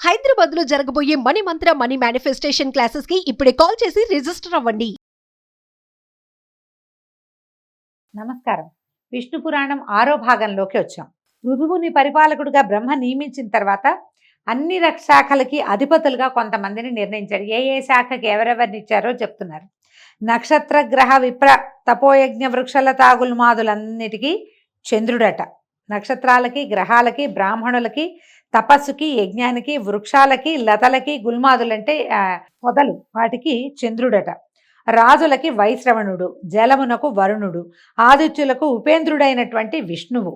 హైదరాబాద్ లో జరగబోయే మనీ మంత్ర money manifestation classes కి ఇప్పుడే కాల్ చేసి రిజిస్టర్ అవ్వండి. నమస్కారం. విష్ణు పురాణం 6వ భాగంలోకి వచ్చాం. ఋతువుని పరిపాలకుడిగా బ్రహ్మ నియమించిన తర్వాత అన్ని శాఖలకి అధిపతులుగా కొంతమందిని నిర్ణయించారు. ఏ శాఖకి ఎవరెవరిని ఇచ్చారో చెప్తున్నారు. నక్షత్ర గ్రహ విప్ర తపోయజ్ఞ వృక్షలతా గుల్మాదులన్నిటికీ చంద్రుడట. నక్షత్రాలకి, గ్రహాలకి, బ్రాహ్మణులకి, తపస్సుకి, యజ్ఞానికి, వృక్షాలకి, లతలకి, గుల్మాదులంటే పొదలు, వాటికి చంద్రుడట. రాజులకి వైశ్రవణుడు, జలమునకు వరుణుడు, ఆదిత్యులకు ఉపేంద్రుడైనటువంటి విష్ణువు,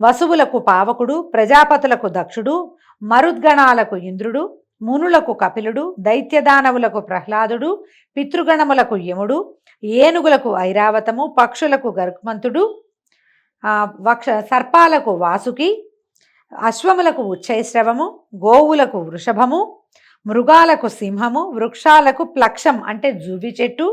వసువులకు పావకుడు, ప్రజాపతులకు దక్షుడు, మరుద్గణాలకు ఇంద్రుడు, మునులకు కపిలుడు, దైత్యదానవులకు ప్రహ్లాదుడు, పితృగణములకు యముడు, ఏనుగులకు ఐరావతము, పక్షులకు గరుక్మంతుడు, సర్పాలకు వాసుకి, అశ్వములకు ఉచ్చైశ్రవము, గోవులకు వృషభము, మృగాలకు సింహము, వృక్షాలకు ప్లక్షం అంటే జువి చెట్టు,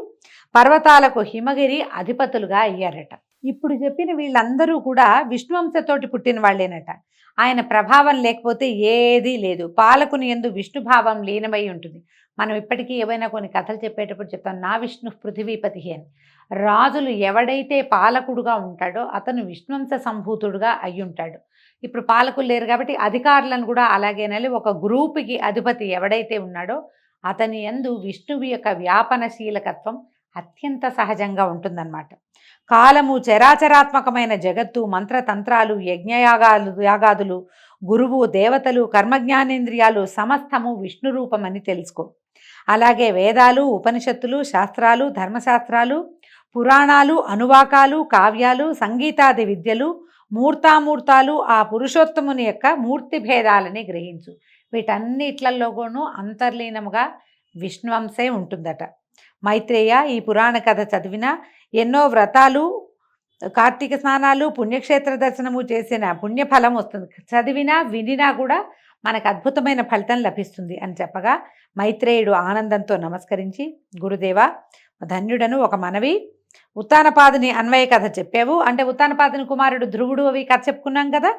పర్వతాలకు హిమగిరి అధిపతులుగా అయ్యారట. ఇప్పుడు చెప్పిన వీళ్ళందరూ కూడా విష్ణువంశతోటి పుట్టిన వాళ్ళేనట. ఆయన ప్రభావం లేకపోతే ఏదీ లేదు. పాలకుని యందు విష్ణుభావం లీనమై ఉంటుంది. మనం ఇప్పటికీ ఏవైనా కొన్ని కథలు చెప్పేటప్పుడు చెప్తాం, నా విష్ణు పృథివీపతి అని. రాజులు ఎవడైతే పాలకుడుగా ఉంటాడో అతను విష్ణువంశ సంభూతుడుగా అయి ఉంటాడు. ఇప్పుడు పాలకులు లేరు కాబట్టి అధికారులను కూడా అలాగేనని ఒక గ్రూపుకి అధిపతి ఎవడైతే ఉన్నాడో అతని యందు విష్ణువు యొక్క వ్యాపనశీలకత్వం అత్యంత సహజంగా ఉంటుందన్నమాట. కాలము, చరాచరాత్మకమైన జగత్తు, మంత్రతంత్రాలు, యాగాదులు, గురువు, దేవతలు, కర్మజ్ఞానేంద్రియాలు సమస్తము విష్ణు రూపమని తెలుసుకో. అలాగే వేదాలు, ఉపనిషత్తులు, శాస్త్రాలు, ధర్మశాస్త్రాలు, పురాణాలు, అనువాకాలు, కావ్యాలు, సంగీతాది విద్యలు, మూర్తామూర్తాలు ఆ పురుషోత్తముని యొక్క మూర్తి భేదాలని గ్రహించు. వీటన్నిట్లలోనూ అంతర్లీనముగా విష్ణువంశే ఉంటుందట. మైత్రేయ, ఈ పురాణ కథ చదివినా ఎన్నో వ్రతాలు, కార్తీక స్నానాలు, పుణ్యక్షేత్ర దర్శనము చేసిన పుణ్యఫలం వస్తుంది. చదివినా వినినా కూడా మనకు అద్భుతమైన ఫలితం లభిస్తుంది అని చెప్పగా మైత్రేయుడు ఆనందంతో నమస్కరించి, గురుదేవా ధన్యుడను, ఒక మనవి, ఉత్తానపాదుని అన్వయ కథ చెప్పావు అంటే ఉత్తానపాదుని కుమారుడు ధ్రువుడు అవి కథ చెప్పుకున్నాం కదా.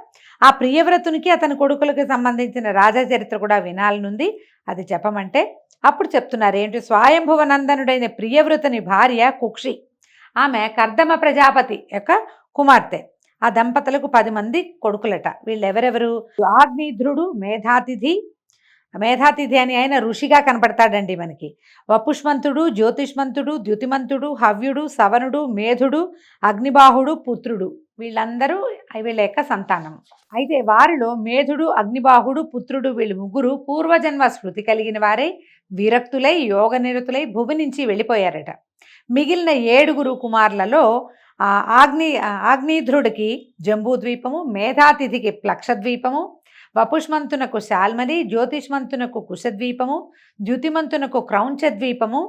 ఆ ప్రియవ్రతునికి అతని కొడుకులకి సంబంధించిన రాజా చరిత్ర కూడా వినాలనుంది, అది చెప్పమంటే అప్పుడు చెప్తున్నారు. ఏంటి, స్వయంభువనందనుడైన ప్రియవ్రతుని భార్య కుక్షి, ఆమె కర్దమ ప్రజాపతి యొక్క కుమార్తె. ఆ దంపతులకు 10 మంది కొడుకులట. వీళ్ళెవరెవరు? ఆగ్నేధ్రుడు, మేధాతిథి అని ఆయన ఋషిగా కనపడతాడండి మనకి. వపుష్మంతుడు, జ్యోతిష్మంతుడు, ద్యుతిమంతుడు, హవ్యుడు, సవనుడు, మేధుడు, అగ్నిబాహుడు, పుత్రుడు, వీళ్ళందరూ వీళ్ళ యొక్క సంతానం. అయితే వారిలో మేధుడు, అగ్నిబాహుడు, పుత్రుడు వీళ్ళు ముగ్గురు పూర్వజన్మ స్మృతి కలిగిన వారే విరక్తులై యోగనిరతులై భూమి నుంచి వెళ్ళిపోయారట. మిగిలిన 7 కుమారులలో ఆగ్నేధ్రుడికి జంబూద్వీపము, మేధాతిథికి ప్లక్షద్వీపము, వపుష్మంతునకు శాల్మలి, జ్యోతిష్మంతునకు కుశద్వీపము, ద్యుతిమంతునకు క్రౌంచద్వీపము,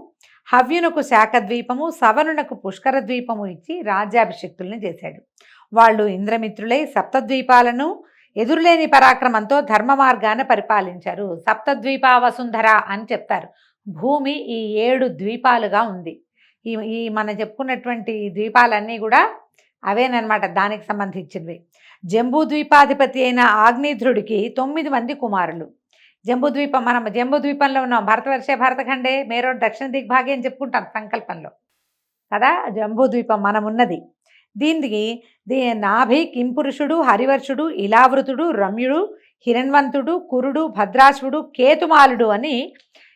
హవ్యునకు శాఖద్వీపము, సవనునకు పుష్కర ద్వీపము ఇచ్చి రాజ్యాభిషిక్తుల్ని చేశాడు. వాళ్ళు ఇంద్రమిత్రులై సప్తద్వీపాలను ఎదురులేని పరాక్రమంతో ధర్మ మార్గాన పరిపాలించారు. సప్తద్వీపా వసుంధర అని చెప్తారు. భూమి ఈ 7 ద్వీపాలుగా ఉంది. ఈ మనం చెప్పుకున్నటువంటి ద్వీపాలన్నీ కూడా అవేనమాట, దానికి సంబంధించినవి. జంబూద్వీపాధిపతి అయిన ఆగ్నేధ్రుడికి 9 మంది కుమారులు. మనం జంబూద్వీపంలో ఉన్నాం. భరతఖండే మేరోడ్ దక్షిణ దిగ్భాగే అని చెప్పుకుంటాం సంకల్పంలో కదా. జంబూద్వీపం మనం ఉన్నది. దీనికి నాభి, కింపురుషుడు, హరివర్షుడు, ఇలావృతుడు, రమ్యుడు, హిరణ్వంతుడు, కురుడు, భద్రాశ్వుడు, కేతుమాలుడు అని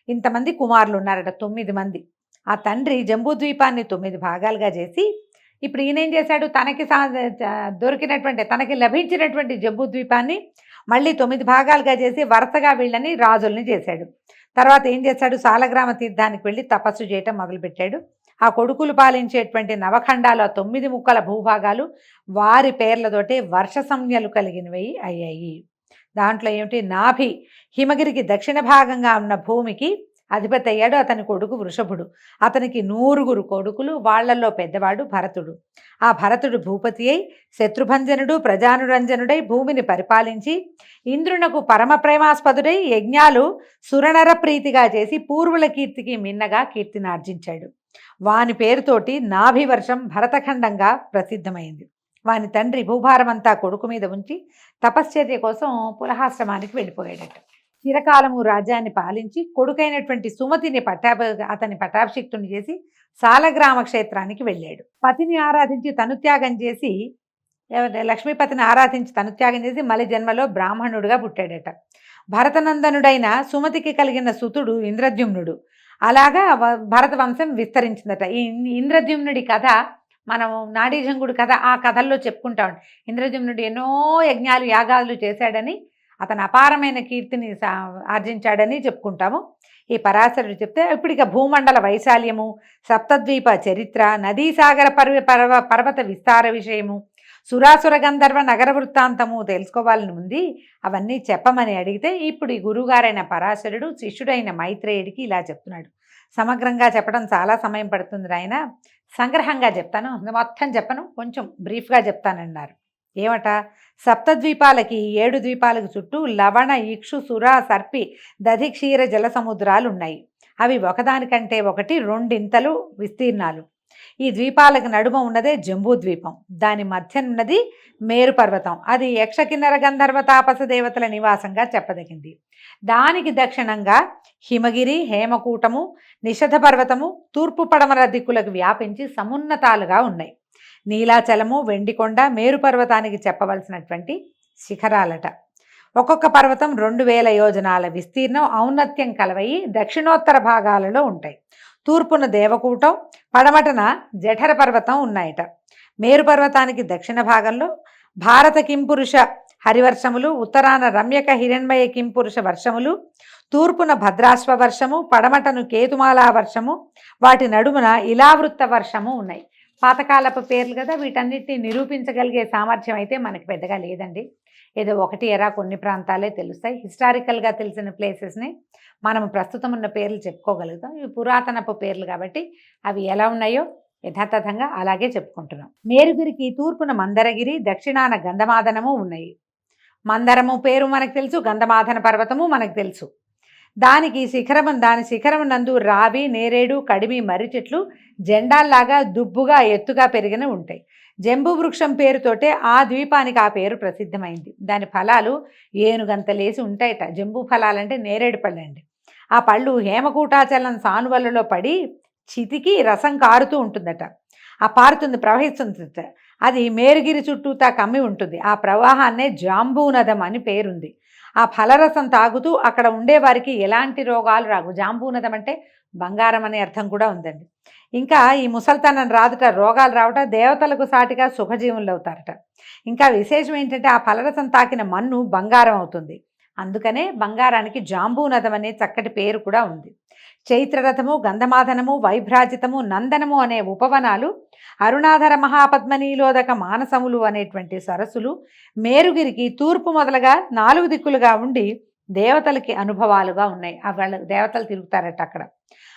ఇంతమంది కుమారులు ఉన్నారట. 9 మంది. ఆ తండ్రి జంబూద్వీపాన్ని 9 భాగాలుగా చేసి ఇప్పుడు ఈయనేం చేశాడు, తనకి లభించినటువంటి జంబూద్వీపాన్ని మళ్ళీ 9 భాగాలుగా చేసి వరుసగా వీళ్ళని రాజుల్ని చేశాడు. తర్వాత ఏం చేశాడు, సాలగ్రామ తీర్థానికి వెళ్ళి తపస్సు చేయటం మొదలుపెట్టాడు. ఆ కొడుకులు పాలించేటువంటి నవఖండాలు, 9 ముక్కల భూభాగాలు వారి పేర్లతోటే వర్ష సంజ్ఞలు కలిగినవి అయ్యాయి. దాంట్లో ఏమిటి, నాభి హిమగిరికి దక్షిణ భాగంగా ఉన్న భూమికి అధిపతి అయ్యాడు. అతని కొడుకు వృషభుడు. అతనికి 9 కొడుకులు. వాళ్లలో పెద్దవాడు భరతుడు. ఆ భరతుడు భూపతి అయి శత్రుభంజనుడు, ప్రజానురంజనుడై భూమిని పరిపాలించి ఇంద్రునకు పరమ ప్రేమాస్పదుడై యజ్ఞాలు సురనర ప్రీతిగా చేసి పూర్వుల కీర్తికి మిన్నగా కీర్తినార్జించాడు. వాని పేరుతోటి నాభివర్షం భరతఖండంగా ప్రసిద్ధమైంది. వాని తండ్రి భూభారమంతా కొడుకు మీద ఉంచి తపశ్చర్య కోసం పులహాశ్రమానికి వెళ్ళిపోయాడట. చిరకాలము రాజ్యాన్ని పాలించి కొడుకైనటువంటి సుమతిని అతని పట్టాభిషిక్తుని చేసి సాలగ్రామ క్షేత్రానికి వెళ్ళాడు. పతిని ఆరాధించి తనుత్యాగం చేసి లక్ష్మీపతిని ఆరాధించి తనుత్యాగం చేసి మలి జన్మలో బ్రాహ్మణుడుగా పుట్టాడట. భరతనందనుడైన సుమతికి కలిగిన సుతుడు ఇంద్రద్యుమ్నుడు. అలాగా భరత వంశం విస్తరించిందట. ఈ ఇంద్రద్యుమ్నుడి కథ మనం నాడీజంగుడు కథ ఆ కథల్లో చెప్పుకుంటాం. ఇంద్రద్యుమ్నుడు ఎన్నో యజ్ఞాలు యాగాలు చేశాడని, అతను అపారమైన కీర్తిని ఆర్జించాడని చెప్పుకుంటాము. ఈ పరాశరుడు చెప్తే ఇప్పుడు ఇక భూమండల వైశాల్యము, సప్తద్వీప చరిత్ర, నదీసాగర పర్వత విస్తార విషయము, సురాసుర గంధర్వ నగర వృత్తాంతము తెలుసుకోవాలని ఉంది. అవన్నీ చెప్పమని అడిగితే ఇప్పుడు ఈ గురువుగారైన పరాశరుడు శిష్యుడైన మైత్రేయుడికి ఇలా చెప్తున్నాడు. సమగ్రంగా చెప్పడం చాలా సమయం పడుతుంది ఆయన, సంగ్రహంగా చెప్తాను, మొత్తం చెప్పను, కొంచెం బ్రీఫ్గా చెప్తానన్నారు. ఏమట, సప్తద్వీపాలకి 7 ద్వీపాలకు చుట్టూ లవణ, ఇక్షు, సుర, సర్పి, దధి, క్షీర జల సముద్రాలు ఉన్నాయి. అవి ఒకదానికంటే ఒకటి 2 ఇంతలు విస్తీర్ణాలు. ఈ ద్వీపాలకు నడుమ ఉన్నదే జంబూ ద్వీపం. దాని మధ్యనున్నది మేరు పర్వతం. అది యక్ష, కిన్నర, గంధర్వ, తాపస దేవతల నివాసంగా చెప్పదగింది. దానికి దక్షిణంగా హిమగిరి, హేమకూటము, నిషధ పర్వతము తూర్పు పడమర దిక్కులకు వ్యాపించి సమున్నతాలుగా ఉన్నాయి. నీలాచలము, వెండికొండ మేరు పర్వతానికి చెప్పవలసినటువంటి శిఖరాలట. ఒక్కొక్క పర్వతం 2000 యోజనాల విస్తీర్ణం, ఔన్నత్యం కలవయి దక్షిణోత్తర భాగాలలో ఉంటాయి. తూర్పున దేవకూటం, పడమటన జఠర పర్వతం ఉన్నాయట. మేరు పర్వతానికి దక్షిణ భాగంలో భారత కింపురుష హరివర్షములు, ఉత్తరాన రమ్యక హిరణ్మయ కింపురుష వర్షములు, తూర్పున భద్రాశ్వ వర్షము, పడమటను కేతుమాలా వర్షము, వాటి నడుమున ఇలావృత్త వర్షము ఉన్నాయి. పాతకాలపు పేర్లు కదా, వీటన్నిటిని నిరూపించగలిగే సామర్థ్యం అయితే మనకి పెద్దగా లేదండి. ఏదో ఒకటి ఎరా కొన్ని ప్రాంతాలే తెలుస్తాయి. హిస్టారికల్గా తెలిసిన ప్లేసెస్ని మనం ప్రస్తుతం ఉన్న పేర్లు చెప్పుకోగలుగుతాం. ఇవి పురాతనపు పేర్లు కాబట్టి అవి ఎలా ఉన్నాయో యథాతథంగా అలాగే చెప్పుకుంటున్నాం. మేరుగిరికి తూర్పున మందరగిరి, దక్షిణాన గంధమాదనము ఉన్నాయి. మందరము పేరు మనకు తెలుసు, గంధమాదన పర్వతము మనకు తెలుసు. దాని శిఖరము నందు రావి, నేరేడు, కడిమి, మర్రి చెట్లు జెండాల్లాగా దుబ్బుగా ఎత్తుగా పెరిగిన ఉంటాయి. జంబూ వృక్షం పేరుతోటే ఆ ద్వీపానికి ఆ పేరు ప్రసిద్ధమైంది. దాని ఫలాలు ఏనుగంతలేసి ఉంటాయట. జంబూ ఫలాలంటే నేరేడు పళ్ళు అండి. ఆ పళ్ళు హేమకూటాచలం సానువలలో పడి చితికి రసం కారుతూ ఉంటుందట. ఆ ప్రవహిస్తుంది. అది మేరుగిరి చుట్టూతా కమ్మి ఉంటుంది. ఆ ప్రవాహాన్నే జాంబూనదం అని పేరుంది. ఆ ఫలరసం తాగుతూ అక్కడ ఉండేవారికి ఎలాంటి రోగాలు రావు. జాంబూనదం అంటే బంగారం అనే అర్థం కూడా ఉందండి. ఇంకా ఈ ముసల్తనం రాదుట, రోగాలు రావట, దేవతలకు సాటిగా సుఖజీవులు అవుతారట. ఇంకా విశేషం ఏంటంటే ఆ ఫలరసం తాకిన మన్ను బంగారం అవుతుంది. అందుకనే బంగారానికి జాంబూనదం అనే చక్కటి పేరు కూడా ఉంది. చైత్రరథము, గంధమాదనము, వైభ్రాజితము, నందనము అనే ఉపవనాలు, అరుణాధర మహాపద్మనీలోదక మానసములు అనేటువంటి సరస్సులు మేరుగిరికి తూర్పు మొదలుగా 4 దిక్కులుగా ఉండి దేవతలకి అనుభవాలుగా ఉన్నాయి. వాళ్ళ దేవతలు తిరుగుతారట అక్కడ.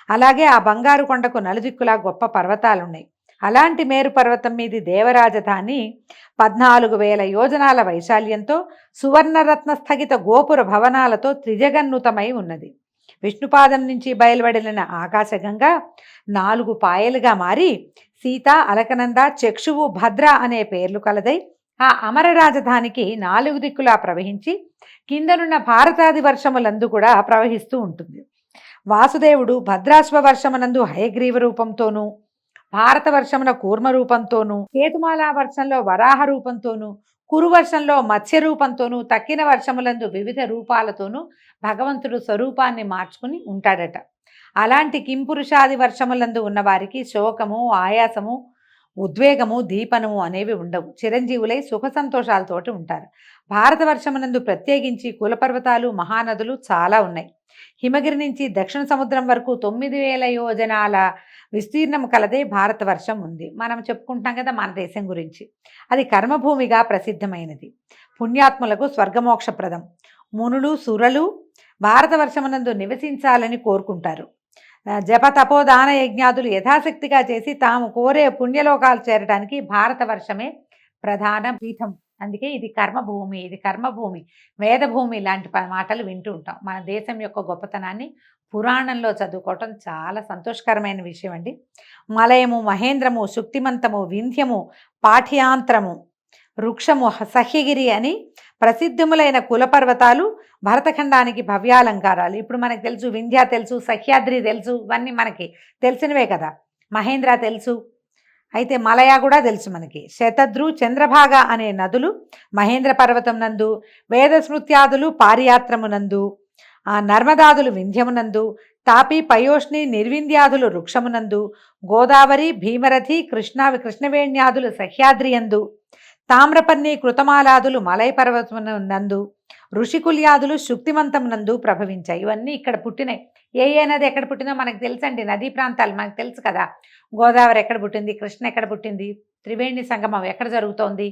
అలాగే ఆ బంగారు కొండకు నలుదిక్కులా గొప్ప పర్వతాలు ఉన్నాయి. అలాంటి మేరు పర్వతం మీది దేవరాజధాని 14,000 యోజనాల వైశాల్యంతో సువర్ణరత్న స్థగిత గోపుర భవనాలతో త్రిజగన్నుతమై ఉన్నది. విష్ణుపాదం నుంచి బయలువడిలిన ఆకాశగంగా 4 పాయలుగా మారి సీత, అలకనంద, చక్షువు, భద్ర అనే పేర్లు కలదై ఆ అమర రాజధానికి 4 దిక్కులా ప్రవహించి కిందనున్న భారతాది వర్షములందు కూడా ప్రవహిస్తూ ఉంటుంది. వాసుదేవుడు భద్రాశ్వ వర్షమునందు హయగ్రీవ రూపంతోనూ, భారత వర్షమున కూర్మ రూపంతోనూ, కేతుమాలా వర్షంలో వరాహ రూపంతోనూ, కురువర్షంలో మత్స్య రూపంతోనూ, తక్కిన వర్షములందు వివిధ రూపాలతోనూ భగవంతుడు స్వరూపాన్ని మార్చుకుని ఉంటాడట. అలాంటి కింపురుషాది వర్షములందు ఉన్నవారికి శోకము, ఆయాసము, ఉద్వేగము, దీపనము అనేవి ఉండవు. చిరంజీవులై సుఖ సంతోషాలతోటి ఉంటారు. భారత వర్షమునందు ప్రత్యేకించి కులపర్వతాలు, మహానదులు చాలా ఉన్నాయి. హిమగిరి నుంచి దక్షిణ సముద్రం వరకు 9,000 యోజనాల విస్తీర్ణం కలదే భారత వర్షం ఉంది. మనం చెప్పుకుంటాం కదా మన దేశం గురించి. అది కర్మభూమిగా ప్రసిద్ధమైనది. పుణ్యాత్ములకు స్వర్గమోక్షప్రదం. మునులు, సురలు భారత వర్షమునందు నివసించాలని కోరుకుంటారు. జప, తపోదాన యజ్ఞాదులు యథాశక్తిగా చేసి తాము కోరే పుణ్యలోకాలు చేరడానికి భారత వర్షమే ప్రధాన పీఠం. అందుకే ఇది కర్మభూమి, ఇది కర్మభూమి, వేదభూమి లాంటి మాటలు వింటూ ఉంటాం. మన దేశం యొక్క గొప్పతనాన్ని పురాణంలో చదువుకోవటం చాలా సంతోషకరమైన విషయం అండి. మలయము, మహేంద్రము, శుక్తిమంతము, వింధ్యము, పాఠ్యాంతరము, వృక్షము, సహ్యగిరి అని ప్రసిద్ధములైన కులపర్వతాలు భరతఖండానికి భవ్యాలంకారాలు. ఇప్పుడు మనకు తెలుసు వింధ్య తెలుసు, సహ్యాద్రి తెలుసు, ఇవన్నీ మనకి తెలిసినవే కదా. మహేంద్ర తెలుసు, అయితే మలయ కూడా తెలుసు మనకి. శతద్రు, చంద్రభాగ అనే నదులు మహేంద్ర పర్వతం నందు, వేదస్మృత్యాదులు పారియాత్రమునందు, నర్మదాదులు వింధ్యమునందు, తాపి పయోష్ణి నిర్వింధ్యాదులు వృక్షమునందు, గోదావరి భీమరథి కృష్ణవేణ్యాదులు సహ్యాద్రియందు, తామ్రపర్ణి కృతమాలాదులు మలయ పర్వతమునందు, ఋషికుల్యాదులు శుక్తిమంతమునందు ప్రభవించాయి. ఇవన్నీ ఇక్కడ పుట్టినాయి. ఏ నది ఎక్కడ పుట్టిందో మనకు తెలుసండి. నదీ ప్రాంతాలు మనకు తెలుసు కదా. గోదావరి ఎక్కడ పుట్టింది, కృష్ణ ఎక్కడ పుట్టింది, త్రివేణి సంగమం ఎక్కడ జరుగుతోంది,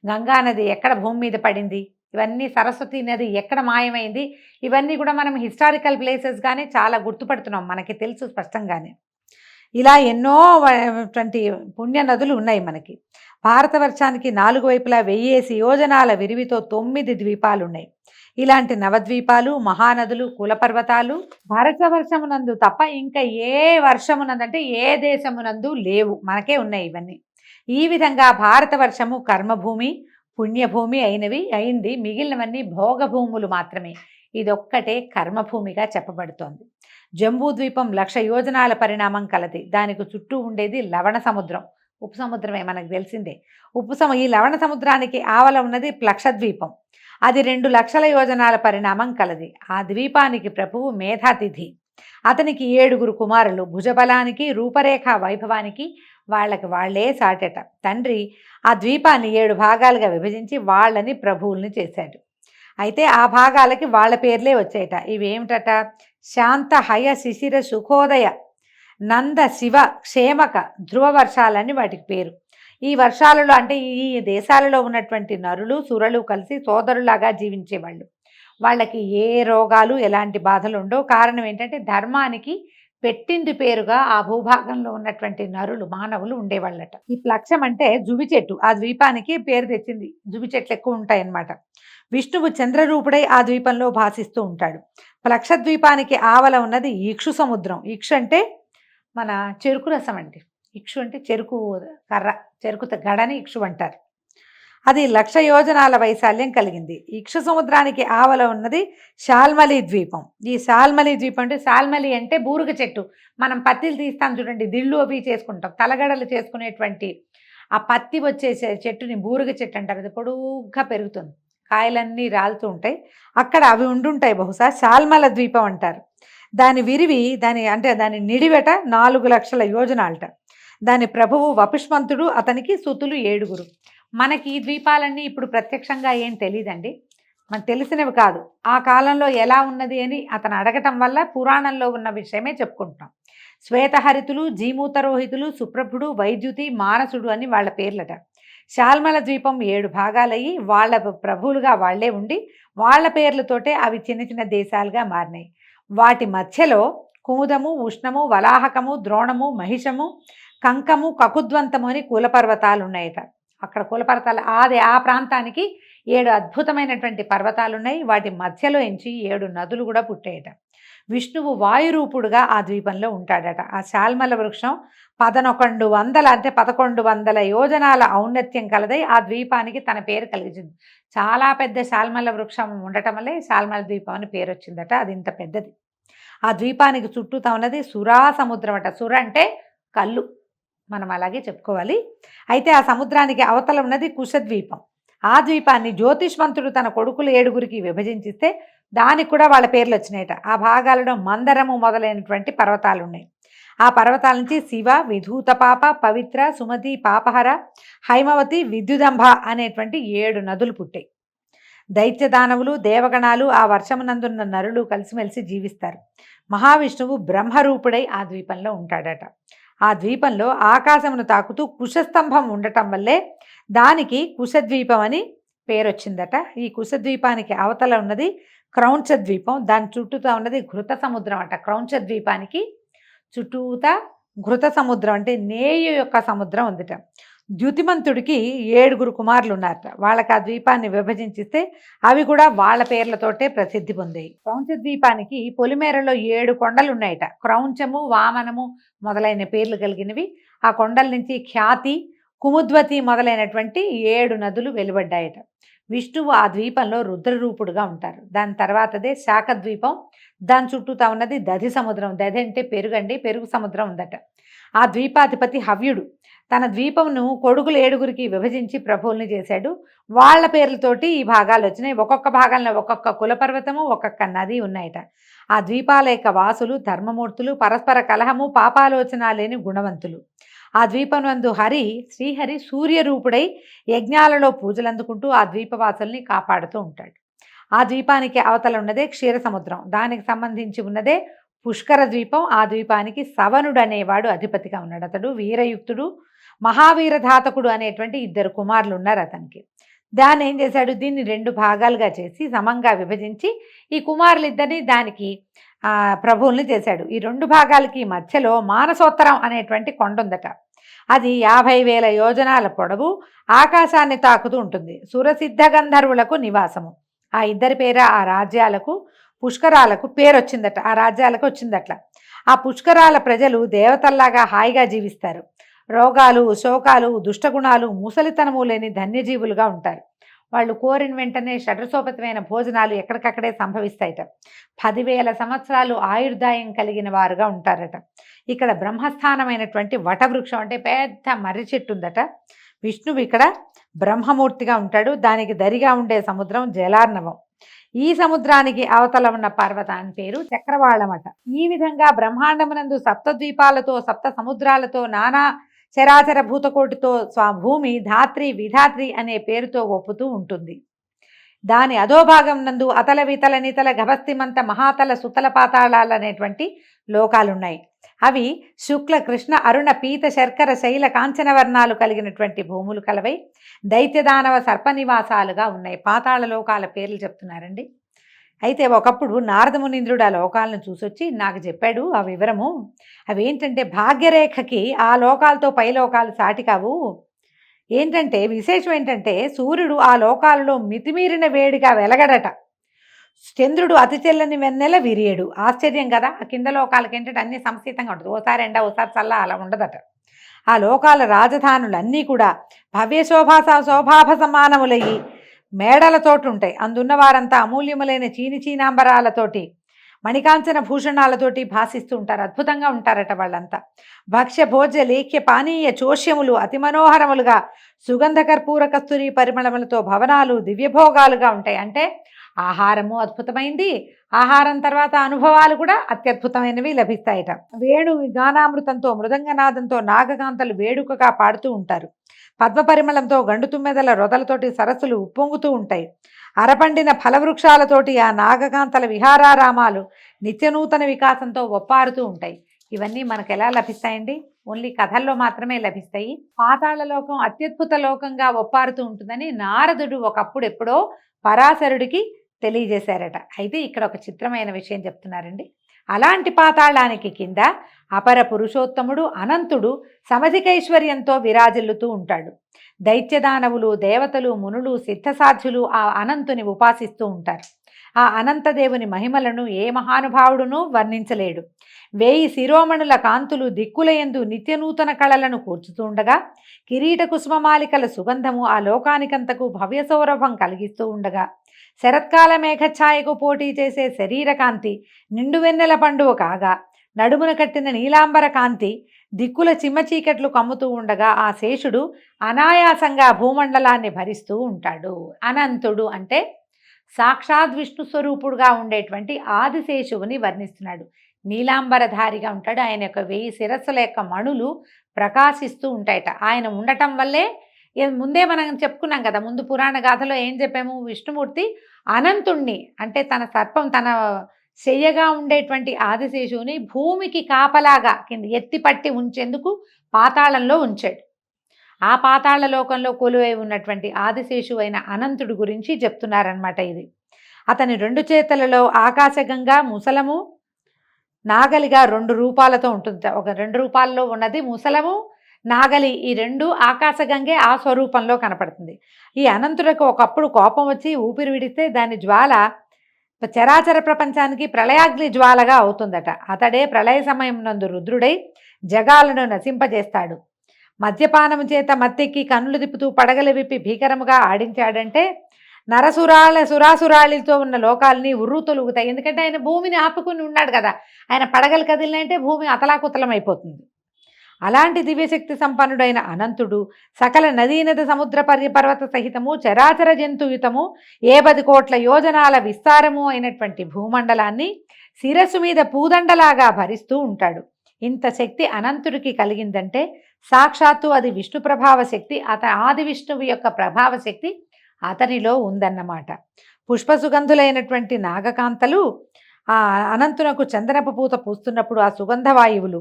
గంగా నది ఎక్కడ భూమి మీద పడింది, ఇవన్నీ సరస్వతి నది ఎక్కడ మాయమైంది, ఇవన్నీ కూడా మనం హిస్టారికల్ ప్లేసెస్గానే చాలా గుర్తుపడుతున్నాం, మనకి తెలుసు స్పష్టంగానే. ఇలా ఎన్నో పుణ్య నదులు ఉన్నాయి మనకి. భారతవర్షానికి 4 వైపులా 1000 యోజనాల విరివితో 9 ద్వీపాలున్నాయి. ఇలాంటి నవద్వీపాలు, మహానదులు, కులపర్వతాలు భారతవర్షమునందు తప్ప ఇంకా ఏ వర్షమునందు అంటే ఏ దేశమునందు లేవు, మనకే ఉన్నాయి ఇవన్నీ. ఈ విధంగా భారతవర్షము కర్మభూమి, పుణ్యభూమి అయింది. మిగిలినవన్నీ భోగభూములు మాత్రమే. ఇదొక్కటే కర్మభూమిగా చెప్పబడుతోంది. జంబూద్వీపం 1,00,000 యోజనాల పరిణామం కలది. దానికి చుట్టూ ఉండేది లవణ సముద్రం, ఉప్పు సముద్రమే మనకు తెలిసిందే. ఈ లవణ సముద్రానికి ఆవల ఉన్నది ప్లక్షద్వీపం. అది 2,00,000 యోజనాల పరిణామం కలది. ఆ ద్వీపానికి ప్రభువు మేధాతిథి. అతనికి 7 కుమారులు. భుజబలానికి, రూపరేఖ వైభవానికి వాళ్లే సాటెట. తండ్రి ఆ ద్వీపాన్ని 7 భాగాలుగా విభజించి వాళ్ళని ప్రభువుల్ని చేశాడు. అయితే ఆ భాగాలకి వాళ్ళ పేర్లే వచ్చాయట. ఇవేమిటట? శాంత, హయ, శిశిర, సుఖోదయ, నంద, శివ, క్షేమక, ధ్రువ వర్షాలని వాటికి పేరు. ఈ వర్షాలలో అంటే ఈ దేశాలలో ఉన్నటువంటి నరులు సురలు కలిసి సోదరులాగా జీవించేవాళ్ళు. వాళ్ళకి ఏ రోగాలు ఎలాంటి బాధలు ఉండవు. కారణం ఏంటంటే ధర్మానికి పెట్టింది పేరుగా ఆ భూభాగంలో ఉన్నటువంటి నరులు మానవులు ఉండేవాళ్ళట. ఈ ప్లక్షం అంటే జువి చెట్టు, ఆ ద్వీపానికి పేరు తెచ్చింది. జువి చెట్లు ఎక్కువ ఉంటాయన్నమాట. విష్ణువు చంద్రరూపుడై ఆ ద్వీపంలో భాసిస్తూ ఉంటాడు. ప్లక్ష ద్వీపానికి ఆవల ఉన్నది ఇక్షు సముద్రం. ఇక్షు అంటే మన చెరుకు రసం అండి. ఇక్షు అంటే చెరుకు కర్ర, చెరుకు గడని ఇక్షు అంటారు. అది 1,00,000 యోజనాల వైశాల్యం కలిగింది. ఇక్షు సముద్రానికి ఆవల ఉన్నది శాల్మలి ద్వీపం. ఈ శాల్మలి ద్వీపం అంటే శాల్మలి అంటే బూరుగ చెట్టు. మనం పత్తిలు తీస్తాం చూడండి, దిళ్ళు అవి చేసుకుంటాం, తలగడలు చేసుకునేటువంటి ఆ పత్తి వచ్చే చెట్టుని బూరుగ చెట్టు అంటారు. అది పొడుగ్గా పెరుగుతుంది, కాయలన్నీ రాలుతూ ఉంటాయి. అక్కడ అవి ఉండుంటాయి. బహుశా శాల్మల ద్వీపం అంటారు. దాని విరివి దాని నిడివెట 4,00,000 యోజనాలట. దాని ప్రభువు వపుష్మంతుడు, అతనికి సుతులు 7. మనకి ఈ ద్వీపాలన్నీ ఇప్పుడు ప్రత్యక్షంగా ఏం తెలియదండి, మనకు తెలిసినవి కాదు. ఆ కాలంలో ఎలా ఉన్నది అని అతను అడగటం వల్ల పురాణంలో ఉన్న విషయమే చెప్పుకుంటున్నాం. శ్వేతహరితులు, జీమూతరోహితులు, సుప్రభుడు, వైద్యుతి, మానసుడు అని వాళ్ళ పేర్లట. శాల్మల ద్వీపం 7 భాగాలయ్యి వాళ్ళ ప్రభువులుగా వాళ్లే ఉండి వాళ్ళ పేర్లతోటే అవి చిన్న చిన్న దేశాలుగా మారినాయి. వాటి మధ్యలో కుముదము, ఉష్ణము, వలాహకము, ద్రోణము, మహిషము, కంకము, కకుద్వంతము అని కులపర్వతాలు ఉన్నాయట. అక్కడ కులపర్వతాలు ఆ ప్రాంతానికి 7 అద్భుతమైనటువంటి పర్వతాలు ఉన్నాయి. వాటి మధ్యలో ఎంచి 7 నదులు కూడా పుట్టాయట. విష్ణువు వాయురూపుడుగా ఆ ద్వీపంలో ఉంటాడట. ఆ శాల్మల వృక్షం 1100 యోజనాల ఔన్నత్యం కలదై ఆ ద్వీపానికి తన పేరు కలిగించింది. చాలా పెద్ద శాల్మల వృక్షం ఉండటం వల్లే శాల్మల ద్వీపం అని పేరు వచ్చిందట. అది ఇంత పెద్దది. ఆ ద్వీపానికి చుట్టూతా ఉన్నది సురా సముద్రం అట. సుర అంటే కళ్ళు, మనం అలాగే చెప్పుకోవాలి. అయితే ఆ సముద్రానికి అవతల ఉన్నది కుశద్వీపం. ఆ ద్వీపాన్ని జ్యోతిష్మంతుడు తన కొడుకులు 7 విభజించిస్తే దానికి కూడా వాళ్ళ పేర్లు వచ్చినాయట. ఆ భాగాలలో మందరము మొదలైనటువంటి పర్వతాలు ఉన్నాయి. ఆ పర్వతాల నుంచి శివ, విధూతపాప, పవిత్ర, సుమతి, పాపహర, హైమవతి, విద్యుదంభ అనేటువంటి 7 నదులు పుట్టాయి. దైత్యదానవులు, దేవగణాలు, ఆ వర్షమునందున్న నరులు కలిసిమెలిసి జీవిస్తారు. మహావిష్ణువు బ్రహ్మరూపుడై ఆ ద్వీపంలో ఉంటాడట. ఆ ద్వీపంలో ఆకాశమును తాకుతూ కుశస్తంభం ఉండటం వల్లే దానికి కుశద్వీపం అని పేరు వచ్చిందట. ఈ కుశద్వీపానికి అవతల ఉన్నది క్రౌంచ ద్వీపం. దాని చుట్టూతా ఉన్నది ఘృత సముద్రం అట. క్రౌంచ ద్వీపానికి చుట్టూతా ఘృత సముద్రం అంటే నేయు యొక్క సముద్రం ఉందిట. ద్యుతిమంతుడికి 7 కుమారులు ఉన్నారట. వాళ్ళకి ఆ ద్వీపాన్ని విభజించిస్తే అవి కూడా వాళ్ళ పేర్లతోటే ప్రసిద్ధి పొందాయి. క్రౌంచ ద్వీపానికి పొలిమేరలో 7 కొండలు ఉన్నాయట. క్రౌంచము, వామనము మొదలైన పేర్లు కలిగినవి. ఆ కొండల నుంచి ఖ్యాతి, కుముద్వతి మొదలైనటువంటి 7 నదులు వెలువడ్డాయట. విష్ణువు ఆ ద్వీపంలో రుద్రరూపుడుగా ఉంటారు. దాని తర్వాతదే శాఖద్వీపం, దాని చుట్టూతా ఉన్నది దధి సముద్రం. దధి అంటే పెరుగండి, పెరుగు సముద్రం ఉందట. ఆ ద్వీపాధిపతి హవ్యుడు తన ద్వీపంను కొడుకులు 7గురికి విభజించి ప్రభువుల్ని చేశాడు. వాళ్ళ పేర్లతోటి ఈ భాగాలు వచ్చినాయి. ఒక్కొక్క భాగంలో ఒక్కొక్క కులపర్వతము, ఒక్కొక్క నది ఉన్నాయట. ఆ ద్వీపాల యొక్క వాసులు ధర్మమూర్తులు, పరస్పర కలహము పాపాలోచన లేని గుణవంతులు. ఆ ద్వీపనందు శ్రీహరి సూర్యరూపుడై యజ్ఞాలలో పూజలు అందుకుంటూ ఆ ద్వీపవాసుల్ని కాపాడుతూ ఉంటాడు. ఆ ద్వీపానికి అవతల ఉన్నదే క్షీర సముద్రం, దానికి సంబంధించి ఉన్నదే పుష్కర ద్వీపం. ఆ ద్వీపానికి సవనుడు అనేవాడు అధిపతిగా ఉన్నాడు. అతడు వీరయుక్తుడు, మహావీరధాతకుడు అనేటువంటి 2 కుమారులు ఉన్నారు అతనికి. దాన్ని ఏం చేశాడు, దీన్ని 2 భాగాలుగా చేసి సమంగా విభజించి ఈ కుమారులిద్దరిని దానికి ప్రభువుల్ని చేశాడు. ఈ 2 భాగాలకి మధ్యలో మానసోత్తరం అనేటువంటి కొండ ఉందట. అది 50,000 యోజనాల పొడవు, ఆకాశాన్ని తాకుతూ ఉంటుంది. సురసిద్ధ గంధర్వులకు నివాసము. ఆ ఇద్దరి పేర ఆ రాజ్యాలకు పుష్కరాలకు పేరు వచ్చిందట, ఆ రాజ్యాలకు వచ్చిందట్ల. ఆ పుష్కరాల ప్రజలు దేవతల్లాగా హాయిగా జీవిస్తారు. రోగాలు, శోకాలు, దుష్టగుణాలు, ముసలితనము లేని ధన్యజీవులుగా ఉంటారు. వాళ్ళు కోరిన వెంటనే షడ్రసోపతమైన భోజనాలు ఎక్కడికక్కడే సంభవిస్తాయట. 10,000 సంవత్సరాలు ఆయుర్దాయం కలిగిన వారుగా ఉంటారట. ఇక్కడ బ్రహ్మస్థానమైనటువంటి వటవృక్షం అంటే పెద్ద మర్రి చెట్టు ఉందట. విష్ణువు ఇక్కడ బ్రహ్మమూర్తిగా ఉంటాడు. దానికి దరిగా ఉండే సముద్రం జలార్ణవం. ఈ సముద్రానికి అవతల ఉన్న పర్వతాన్ని పేరు చక్రవాళమట. ఈ విధంగా బ్రహ్మాండమునందు సప్తద్వీపాలతో, సప్త సముద్రాలతో, నానా చరాచర భూతకోటితో స్వభూమి ధాత్రి విధాత్రి అనే పేరుతో ఒప్పుతూ ఉంటుంది. దాని అధోభాగం నందు అతల వితల నితల గభస్తిమంత మహాతల సుతల పాతాళాలు అనేటువంటి లోకాలున్నాయి. అవి శుక్ల కృష్ణ అరుణ పీత శర్కర శైల కాంచన వర్ణాలు కలిగినటువంటి భూములు కలవై దైత్యదానవ సర్పనివాసాలుగా ఉన్నాయి. పాతాళ లోకాల పేర్లు చెప్తున్నారండి. అయితే ఒకప్పుడు నారదమునీంద్రుడు ఆ లోకాలను చూసొచ్చి నాకు చెప్పాడు ఆ వివరము. అవేంటంటే భాగ్యరేఖకి ఆ లోకాలతో పై లోకాలు సాటి కావు. ఏంటంటే విశేషం ఏంటంటే సూర్యుడు ఆ లోకాలలో మితిమీరిన వేడిగా వెలగడట. చంద్రుడు అతి చెల్లని వెన్నెల విరియడు. ఆశ్చర్యం కదా. ఆ కింద లోకాలకి ఏంటంటే అన్ని సంశీతంగా ఉంటుంది. ఓసారి ఎండ ఓసారి చల్ల అలా ఉండదట. ఆ లోకాల రాజధానులన్నీ కూడా భవ్య శోభాభ సమానములయ్యి మేడలతోటి ఉంటాయి. అందున్న వారంతా అమూల్యములైన చీనాంబరాలతోటి మణికాంచన భూషణాలతోటి భాసిస్తూ ఉంటారు. అద్భుతంగా ఉంటారట వాళ్ళంతా. భక్ష్య భోజ్య లేఖ్య పానీయ చోష్యములు అతి మనోహరములుగా సుగంధ కర్పూర కస్తూరి పరిమళములతో భవనాలు దివ్యభోగాలుగా ఉంటాయి. అంటే ఆహారము అద్భుతమైంది, ఆహారం తర్వాత అనుభవాలు కూడా అత్యద్భుతమైనవి లభిస్తాయట. వేణు గానామృతంతో మృదంగనాదంతో నాగకాంతలు వేడుకగా పాడుతూ ఉంటారు. పద్మ పరిమళంతో గండు తుమ్మెదల రొదలతోటి సరస్సులు ఉప్పొంగుతూ ఉంటాయి. అరపండిన ఫలవృక్షాలతోటి ఆ నాగకాంతల విహారారామాలు నిత్యనూతన వికాసంతో ఒప్పారుతూ ఉంటాయి. ఇవన్నీ మనకు ఎలా లభిస్తాయండి? ఓన్లీ కథల్లో మాత్రమే లభిస్తాయి. పాతాళ లోకం అత్యద్భుత లోకంగా ఒప్పారుతూ ఉంటుందని నారదుడు ఒకప్పుడు ఎప్పుడో పరాశరుడికి తెలియజేశారట. అయితే ఇక్కడ ఒక చిత్రమైన విషయం చెప్తున్నారండి. అలాంటి పాతాళానికి కింద అపర పురుషోత్తముడు అనంతుడు సమధికైశ్వర్యంతో విరాజిల్లుతూ ఉంటాడు. దైత్యదానవులు, దేవతలు, మునులు, సిద్ధసాధ్యులు ఆ అనంతుని ఉపాసిస్తూ ఉంటారు. ఆ అనంతదేవుని మహిమలను ఏ మహానుభావుడునూ వర్ణించలేడు. 1000 శిరోమణుల కాంతులు దిక్కులయందు నిత్యనూతన కళలను కూర్చుతూ ఉండగా కిరీట కుసుమమాలికల సుగంధము ఆ లోకానికంతకు భవ్య సౌరభం కలిగిస్తూ ఉండగా శరత్కాల మేఘఛాయకు పోటీ చేసే శరీరకాంతి నిండు వెన్నెల పండువ కాగా నడుమున కట్టిన నీలాంబర కాంతి దిక్కుల చిమ్మచీకట్లు కమ్ముతూ ఉండగా ఆ శేషుడు అనాయాసంగా భూమండలాన్ని భరిస్తూ ఉంటాడు. అనంతుడు అంటే సాక్షాత్ విష్ణు స్వరూపుడుగా ఉండేటువంటి ఆదిశేషువుని వర్ణిస్తున్నాడు. నీలాంబరధారిగా ఉంటాడు. ఆయన యొక్క 1000 శిరస్సుల యొక్క మణులు ప్రకాశిస్తూ ఉంటాయట. ఆయన ఉండటం వల్లే ముందే మనం చెప్పుకున్నాం కదా, ముందు పురాణ గాథలో ఏం చెప్పాము, విష్ణుమూర్తి అనంతుణ్ణి అంటే తన సర్పం తన శయ్యగా ఉండేటువంటి ఆదిశేషువుని భూమికి కాపలాగా కింద ఎత్తిపట్టి ఉంచేందుకు పాతాళంలో ఉంచాడు. ఆ పాతాళ లోకంలో కొలువై ఉన్నటువంటి ఆదిశేషువు అయిన అనంతుడి గురించి చెప్తున్నారనమాట. ఇది అతని 2 చేతులలో ఆకాశగంగా ముసలము నాగలిగా 2 రూపాలతో ఉంటుంది. ఒక 2 రూపాల్లో ఉన్నది ముసలము నాగలి. ఈ 2 ఆకాశగంగే ఆ స్వరూపంలో కనపడుతుంది. ఈ అనంతుడికి ఒకప్పుడు కోపం వచ్చి ఊపిరి విడిస్తే దాని జ్వాల చరాచర ప్రపంచానికి ప్రళయాగ్ని జ్వాలగా అవుతుందట. అతడే ప్రళయ సమయం నందు రుద్రుడై జగాలను నశింపజేస్తాడు. మద్యపానము చేత మత్తెక్కి కన్నులు తిప్పుతూ పడగలు విప్పి భీకరముగా ఆడించాడంటే సురాసురాళితో ఉన్న లోకాలని ఉర్రు తొలుగుతాయి. ఎందుకంటే ఆయన భూమిని ఆపుకుని ఉన్నాడు కదా, ఆయన పడగలు కదిలినంటే భూమి అతలాకుతలం అయిపోతుంది. అలాంటి దివ్యశక్తి సంపన్నుడైన అనంతుడు సకల నదీనద సముద్ర పర్వత సహితము చరాచర జంతుయుతము 10 కోట్ల యోజనాల విస్తారము అయినటువంటి భూమండలాన్ని శిరస్సు మీద పూదండలాగా భరిస్తూ ఉంటాడు. ఇంత శక్తి అనంతుడికి కలిగిందంటే సాక్షాత్తు అది విష్ణు ప్రభావ శక్తి, ఆది విష్ణువు యొక్క ప్రభావ శక్తి అతనిలో ఉందన్నమాట. పుష్పసుగంధులైనటువంటి నాగకాంతలు ఆ అనంతునకు చందనపు పూత పూస్తున్నప్పుడు ఆ సుగంధ వాయువులు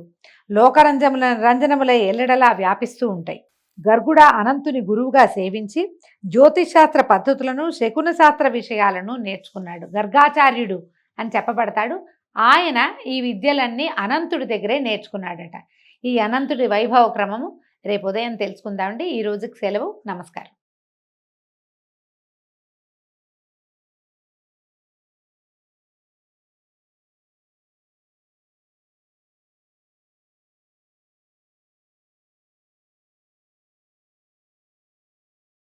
రంజనములై ఎల్లడలా వ్యాపిస్తూ ఉంటాయి. గర్గుడ అనంతుని గురువుగా సేవించి జ్యోతిశాస్త్ర పద్ధతులను శకున శాస్త్ర విషయాలను నేర్చుకున్నాడు. గర్గాచార్యుడు అని చెప్పబడతాడు. ఆయన ఈ విద్యలన్నీ అనంతుడి దగ్గరే నేర్చుకున్నాడట. ఈ అనంతుడి వైభవ క్రమము రేపు ఉదయం తెలుసుకుందామండి. ఈ రోజుకి సెలవు. నమస్కారం.